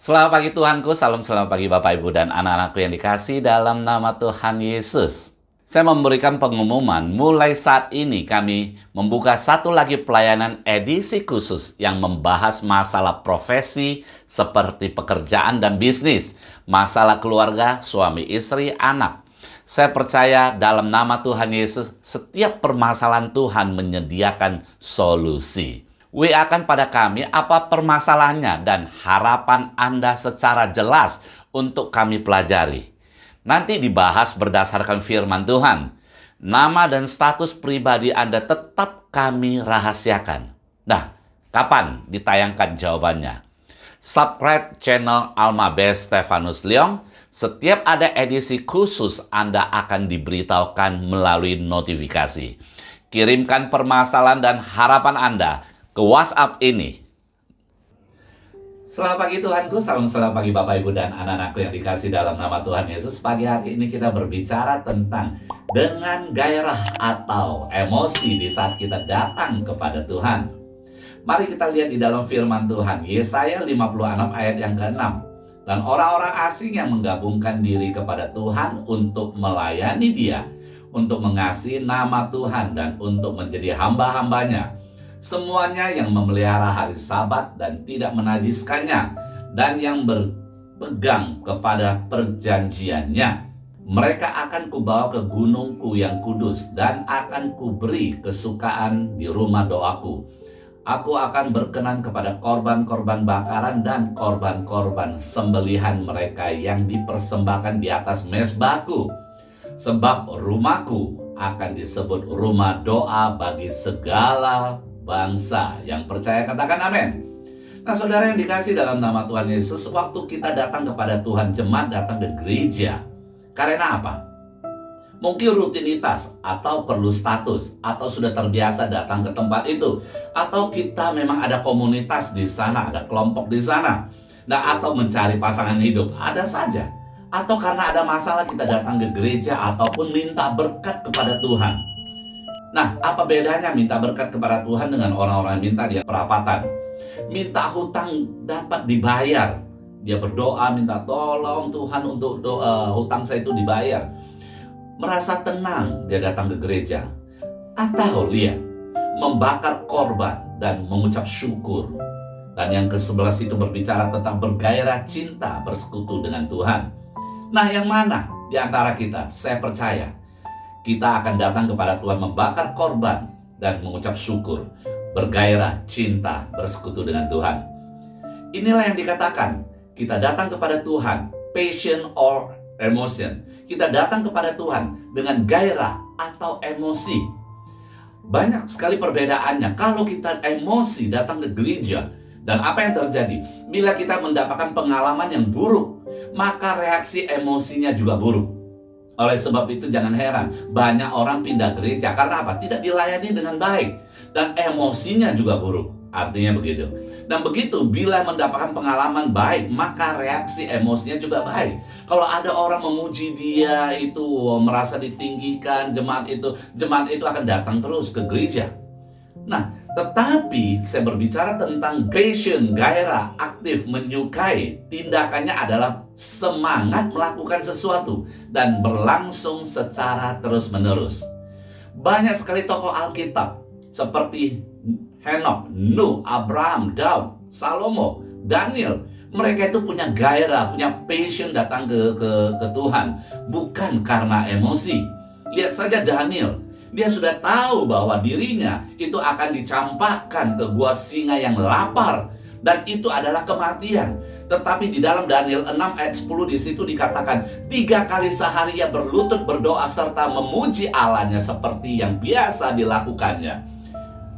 Selamat pagi Tuhanku, salam selamat pagi Bapak Ibu dan anak-anakku yang dikasihi dalam nama Tuhan Yesus. Saya memberikan pengumuman, mulai saat ini kami membuka satu lagi pelayanan edisi khusus yang membahas masalah profesi seperti pekerjaan dan bisnis, masalah keluarga, suami istri, anak. Saya percaya dalam nama Tuhan Yesus, setiap permasalahan Tuhan menyediakan solusi. WA-kan pada kami apa permasalahannya dan harapan Anda secara jelas untuk kami pelajari. Nanti dibahas berdasarkan firman Tuhan. Nama dan status pribadi Anda tetap kami rahasiakan. Nah, kapan ditayangkan jawabannya? Subscribe channel Alma B. Stefanus Leong. Setiap ada edisi khusus Anda akan diberitahukan melalui notifikasi. Kirimkan permasalahan dan harapan Anda ke WhatsApp ini. Selamat pagi Tuhanku, salam selamat pagi Bapak Ibu dan anak-anakku yang dikasih dalam nama Tuhan Yesus. Pagi hari ini kita berbicara tentang dengan gairah atau emosi di saat kita datang kepada Tuhan. Mari kita lihat di dalam firman Tuhan, Yesaya 56 ayat yang ke-6. Dan orang-orang asing yang menggabungkan diri kepada Tuhan untuk melayani Dia, untuk mengasihi nama Tuhan dan untuk menjadi hamba-hambanya. Semuanya yang memelihara hari Sabat dan tidak menajiskannya, dan yang berpegang kepada perjanjiannya. Mereka akan kubawa ke gunungku yang kudus, dan akan kuberi kesukaan di rumah doaku. Aku akan berkenan kepada korban-korban bakaran dan korban-korban sembelihan mereka yang dipersembahkan di atas mezbahku. Sebab rumahku akan disebut rumah doa bagi segala bangsa. Yang percaya katakan amin. Nah saudara yang dikasih dalam nama Tuhan Yesus, waktu kita datang kepada Tuhan, jemaat datang ke gereja karena apa? Mungkin rutinitas, atau perlu status, atau sudah terbiasa datang ke tempat itu, atau kita memang ada komunitas di sana, ada kelompok di sana, nah atau mencari pasangan hidup, ada saja. Atau karena ada masalah kita datang ke gereja ataupun minta berkat kepada Tuhan. Nah, apa bedanya minta berkat kepada Tuhan dengan orang-orang yang minta dia perapatan? Minta hutang dapat dibayar. Dia berdoa minta tolong Tuhan untuk hutang saya itu dibayar. Merasa tenang dia datang ke gereja. Atau lihat, membakar korban dan mengucap syukur. Dan yang ke-11 itu berbicara tentang bergairah cinta bersekutu dengan Tuhan. Nah, yang mana di antara kita? Saya percaya kita akan datang kepada Tuhan membakar korban dan mengucap syukur, bergairah, cinta, bersekutu dengan Tuhan. Inilah yang dikatakan, kita datang kepada Tuhan, passion or emotion. Kita datang kepada Tuhan dengan gairah atau emosi. Banyak sekali perbedaannya. Kalau kita emosi datang ke gereja, dan apa yang terjadi? Bila kita mendapatkan pengalaman yang buruk, maka reaksi emosinya juga buruk. Oleh sebab itu jangan heran, banyak orang pindah gereja karena apa? Tidak dilayani dengan baik dan emosinya juga buruk. Artinya begitu. Dan begitu bila mendapatkan pengalaman baik, maka reaksi emosinya juga baik. Kalau ada orang memuji dia itu merasa ditinggikan, jemaat itu akan datang terus ke gereja. Nah, tetapi saya berbicara tentang passion, gairah, aktif, menyukai. Tindakannya adalah semangat melakukan sesuatu dan berlangsung secara terus-menerus. Banyak sekali tokoh Alkitab seperti Henok, Nuh, Abraham, Daud, Salomo, Daniel. Mereka itu punya gairah, punya passion datang ke Tuhan, bukan karena emosi. Lihat saja Daniel. Dia sudah tahu bahwa dirinya itu akan dicampakkan ke gua singa yang lapar. Dan itu adalah kematian. Tetapi di dalam Daniel 6 ayat 10 di situ dikatakan 3 kali sehari ia berlutut berdoa serta memuji Allahnya seperti yang biasa dilakukannya.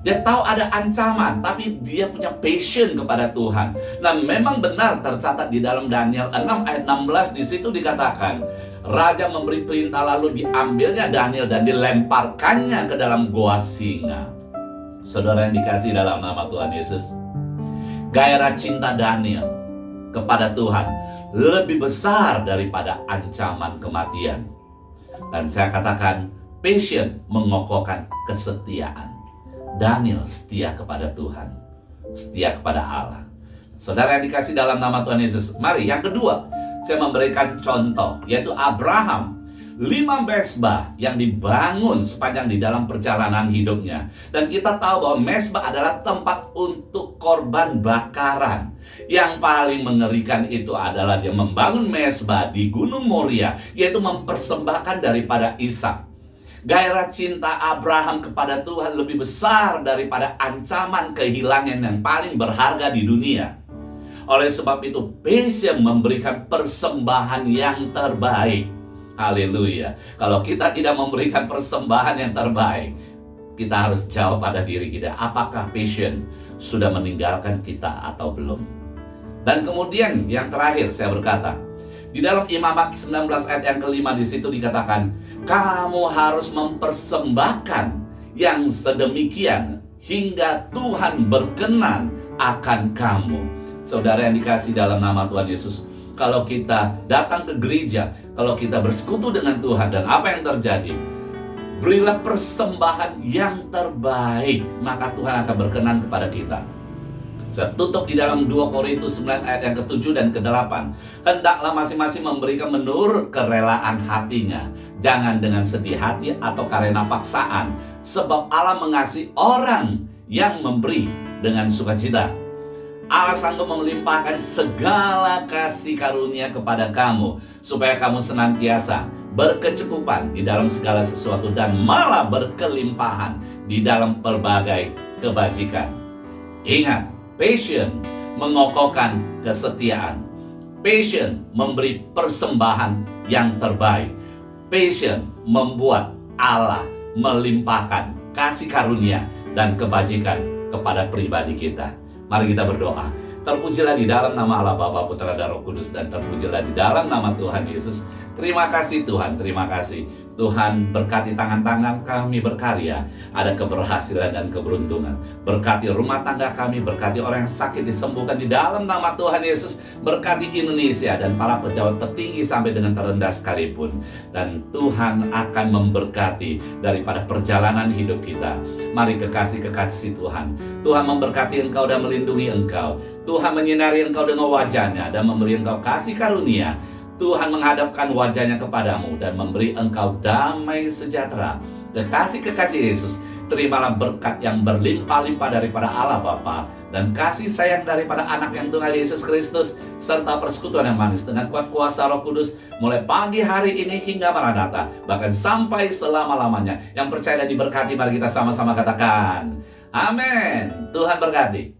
Dia tahu ada ancaman, tapi dia punya passion kepada Tuhan. Nah memang benar tercatat di dalam Daniel 6 ayat 16 di situ dikatakan, Raja memberi perintah lalu diambilnya Daniel dan dilemparkannya ke dalam goa singa. Saudara yang dikasih dalam nama Tuhan Yesus, gairah cinta Daniel kepada Tuhan lebih besar daripada ancaman kematian. Dan saya katakan, passion mengokohkan kesetiaan. Daniel setia kepada Tuhan, setia kepada Allah. Saudara yang dikasih dalam nama Tuhan Yesus, mari yang kedua, saya memberikan contoh, yaitu Abraham. 5 mezbah yang dibangun sepanjang di dalam perjalanan hidupnya. Dan kita tahu bahwa mezbah adalah tempat untuk korban bakaran. Yang paling mengerikan itu adalah dia membangun mezbah di Gunung Moria, yaitu mempersembahkan daripada Ishak. Gairah cinta Abraham kepada Tuhan lebih besar daripada ancaman kehilangan yang paling berharga di dunia. Oleh sebab itu, passion memberikan persembahan yang terbaik. Haleluya. Kalau kita tidak memberikan persembahan yang terbaik, kita harus jawab pada diri kita, apakah passion sudah meninggalkan kita atau belum. Dan kemudian yang terakhir saya berkata, di dalam Imamat 19 ayat yang kelima di situ dikatakan, kamu harus mempersembahkan yang sedemikian hingga Tuhan berkenan akan kamu. Saudara yang dikasih dalam nama Tuhan Yesus, kalau kita datang ke gereja, kalau kita bersekutu dengan Tuhan, dan apa yang terjadi? Berilah persembahan yang terbaik, maka Tuhan akan berkenan kepada kita. Saya tutup di dalam 2 Korintus 9 ayat yang ke-7 dan ke-8. Hendaklah masing-masing memberikan menurut kerelaan hatinya, jangan dengan sedih hati atau karena paksaan, sebab Allah mengasihi orang yang memberi dengan sukacita. Allah sanggup melimpahkan segala kasih karunia kepada kamu, supaya kamu senantiasa berkecukupan di dalam segala sesuatu dan malah berkelimpahan di dalam berbagai kebajikan. Ingat, passion mengokohkan kesetiaan. Passion memberi persembahan yang terbaik. Passion membuat Allah melimpahkan kasih karunia dan kebajikan kepada pribadi kita. Mari kita berdoa. Terpujilah di dalam nama Allah Bapa, Putra dan Roh Kudus, dan terpujilah di dalam nama Tuhan Yesus. Terima kasih Tuhan, terima kasih. Tuhan berkati tangan-tangan kami berkarya, ada keberhasilan dan keberuntungan. Berkati rumah tangga kami, berkati orang yang sakit disembuhkan di dalam nama Tuhan Yesus. Berkati Indonesia dan para pejabat petinggi sampai dengan terendah sekalipun. Dan Tuhan akan memberkati daripada perjalanan hidup kita. Mari kekasih-kekasih Tuhan. Tuhan memberkati engkau dan melindungi engkau. Tuhan menyinari engkau dengan wajahnya dan memberi engkau kasih karunia. Tuhan menghadapkan wajahnya kepadamu dan memberi engkau damai sejahtera. Kekasih-kekasih Yesus, terimalah berkat yang berlimpah-limpah daripada Allah Bapa dan kasih sayang daripada anak yang Tuhan Yesus Kristus, serta persekutuan yang manis dengan kuat kuasa Roh Kudus mulai pagi hari ini hingga Maranatha, bahkan sampai selama-lamanya. Yang percaya dan diberkati, mari kita sama-sama katakan amin. Tuhan berkati.